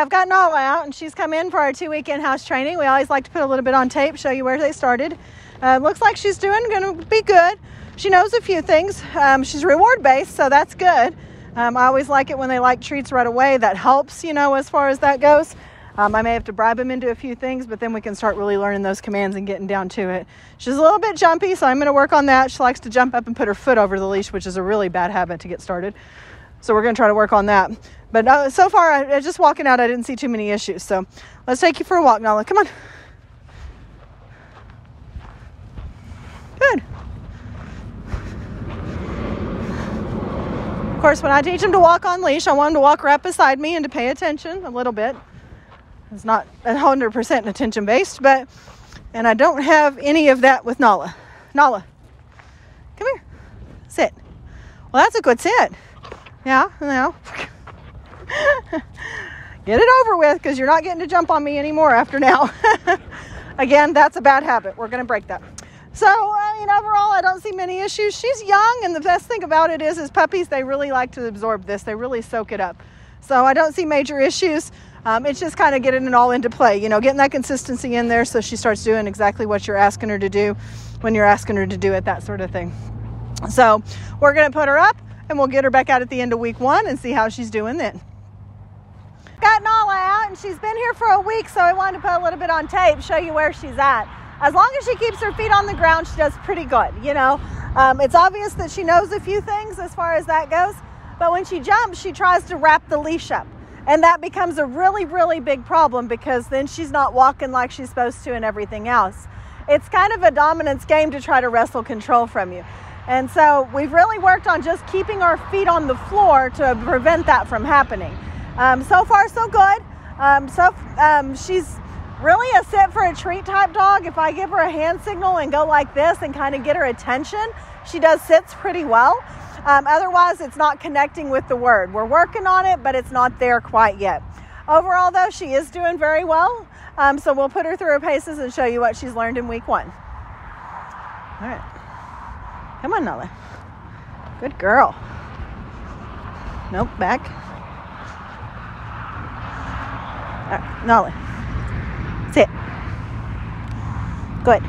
I've got Nala out, and she's come in for our 2-week in-house training. We always like to put a little bit on tape, show you where they started. Looks like she's going to be good. She knows a few things. She's reward-based, so that's good. I always like it when they like treats right away. That helps, as far as that goes. I may have to bribe them into a few things, but then we can start really learning those commands and getting down to it. She's a little bit jumpy, so I'm going to work on that. She likes to jump up and put her foot over the leash, which is a really bad habit to get started. So we're going to try to work on that. But so far, just walking out, I didn't see too many issues. So let's take you for a walk, Nala. Come on. Good. Of course, when I teach them to walk on leash, I want them to walk right beside me and to pay attention a little bit. It's not 100% attention based, and I don't have any of that with Nala. Nala, come here. Sit. Well, that's a good sit. Yeah, now. Get it over with, because you're not getting to jump on me anymore after now. Again, that's a bad habit. We're going to break that. So, overall, I don't see many issues. She's young, and the best thing about it is puppies, they really like to absorb this. They really soak it up. So I don't see major issues. It's just kind of getting it all into play, getting that consistency in there so she starts doing exactly what you're asking her to do when you're asking her to do it, that sort of thing. So we're going to put her up, and we'll get her back out at the end of week 1 and see how she's doing then. Got Nala out, and she's been here for a week, so I wanted to put a little bit on tape, show you where she's at. As long as she keeps her feet on the ground, she does pretty good, It's obvious that she knows a few things as far as that goes, but when she jumps, she tries to wrap the leash up. And that becomes a really, really big problem, because then she's not walking like she's supposed to and everything else. It's kind of a dominance game to try to wrestle control from you. And so we've really worked on just keeping our feet on the floor to prevent that from happening. So far, so good. She's really a sit for a treat type dog. If I give her a hand signal and go like this and kind of get her attention, she does sits pretty well. Otherwise, it's not connecting with the word. We're working on it, but it's not there quite yet. Overall, though, she is doing very well. So we'll put her through her paces and show you what she's learned in week 1. All right. Come on, Nala. Good girl. Nope, back. All right, Nala. Sit. Good.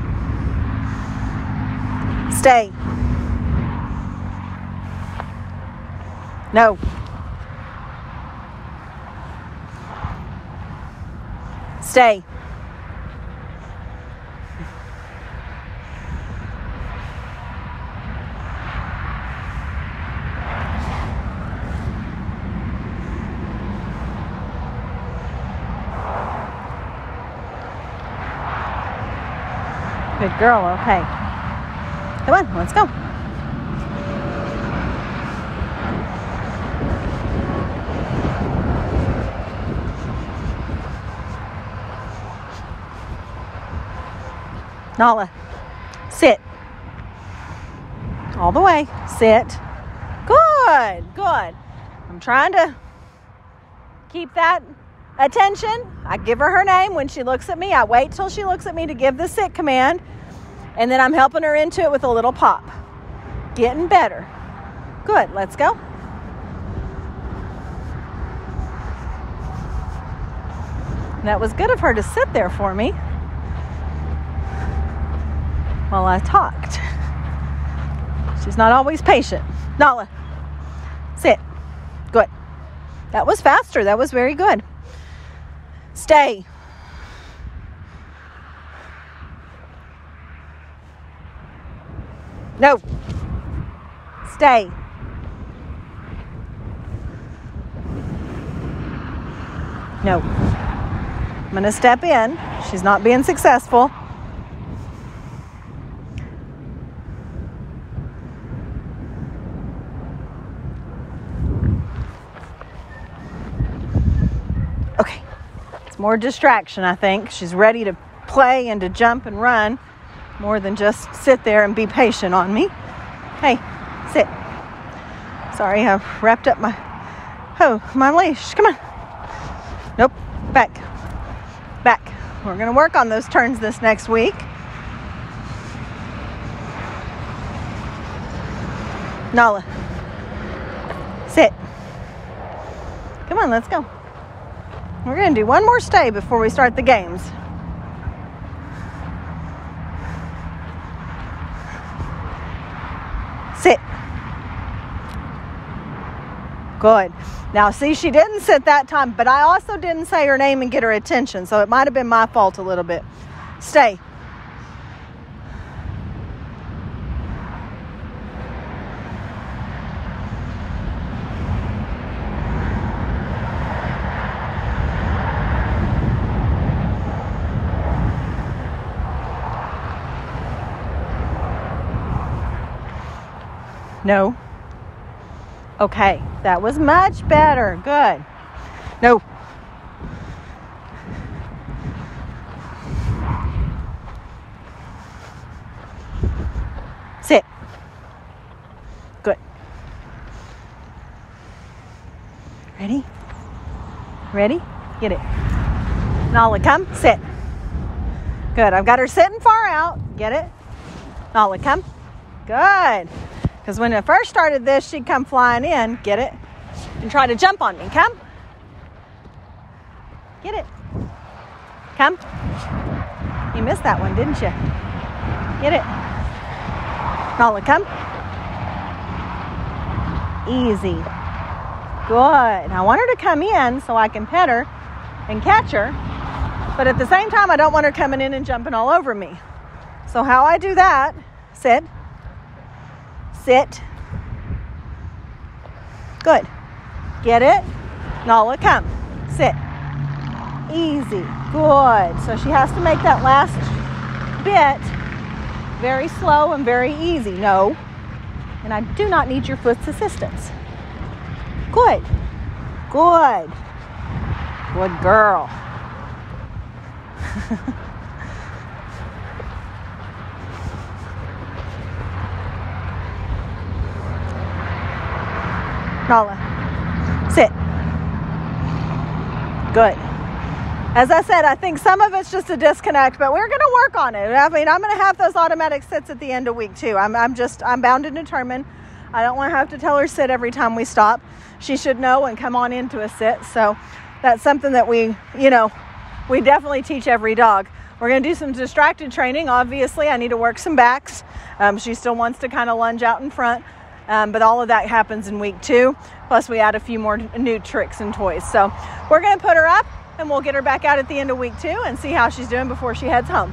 Stay. No. Stay. Good girl, okay. Come on, let's go. Nala, sit. All the way, sit. Good, good. I'm trying to keep that attention. I give her name when she looks at me. I wait till she looks at me to give the sit command, and then I'm helping her into it with a little pop. Getting better. Good, let's go. That was good of her to sit there for me while I talked. She's not always patient. Nala, sit. Good. That was faster. That was very good. Stay. No. Stay. No. I'm going to step in. She's not being successful. Okay. It's more distraction, I think. She's ready to play and to jump and run more than just sit there and be patient on me. Hey, sit. Sorry, I wrapped up my leash. Come on. Nope. Back. Back. We're going to work on those turns this next week. Nala. Sit. Come on, let's go. We're going to do one more stay before we start the games. Sit. Good. Now, see, she didn't sit that time, but I also didn't say her name and get her attention, so it might have been my fault a little bit. Stay. No. Okay, that was much better. Good. No. Sit. Good. Ready? Ready? Get it. Nala, come. Sit. Good. I've got her sitting far out. Get it? Nala, come. Good. Because when I first started this, she'd come flying in, get it, and try to jump on me. Come. Get it. Come. You missed that one, didn't you? Get it. Nala, come. Easy. Good. I want her to come in so I can pet her and catch her. But at the same time, I don't want her coming in and jumping all over me. So how I do that, sit. Sit. Good. Get it? Nala, come. Sit. Easy. Good. So she has to make that last bit very slow and very easy. No. And I do not need your foot's assistance. Good. Good. Good girl. Nala, sit. Good. As I said, I think some of it's just a disconnect, but we're going to work on it. I mean, I'm going to have those automatic sits at the end of week 2. I'm bound and determined. I don't want to have to tell her sit every time we stop. She should know and come on into a sit. So that's something that we definitely teach every dog. We're going to do some distracted training. Obviously, I need to work some backs. She still wants to kind of lunge out in front. But all of that happens in week 2. Plus, we add a few more new tricks and toys. So we're going to put her up, and we'll get her back out at the end of week 2 and see how she's doing before she heads home.